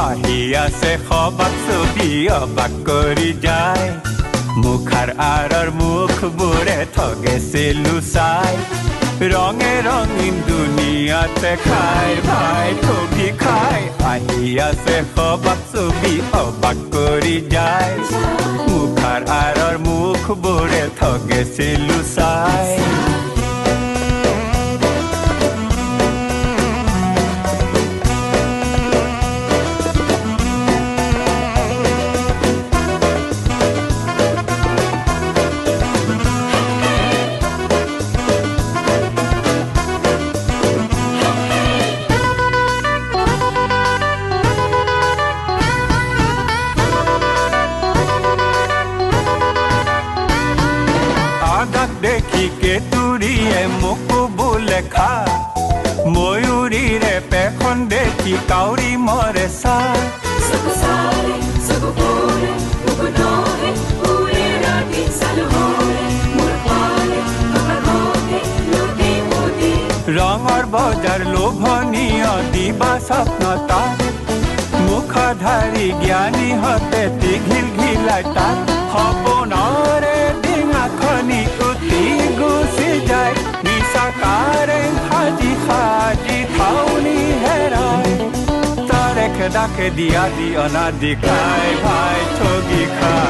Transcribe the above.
আহি আছে সবাক ছবি অবাক কৰি যায় মুখাৰ আঁৰৰ মুখবোৰে ঠগেছে লুচাই ৰঙে ৰঙীন দুনিয়াতে খাই ভাই ঠগি খাই আহি আছে সবাক ছবি অবাক কৰি যায় মুখাৰ আঁৰৰ মুখবোৰে ঠগেছে লুচাই দেখিকে তুৰিয়ে মোকো বোলে খা ময়ূৰীৰে পেখন দেখি কাউৰী মৰে চা ৰঙৰ বজাৰ লোভনীয় দিবা স্বপ্নতা মুখধাৰী জ্ঞানীহঁতে ঘিল ঘিলাই তাত সপোনৰে ডিঙাখনি উটি গুচি যায় নিচাকাৰে সাজি সাজি ঠাউনি হেৰাই তাৰে খেদাকে দিয়া দি অনা দি খাই ভাই ঠগি খাই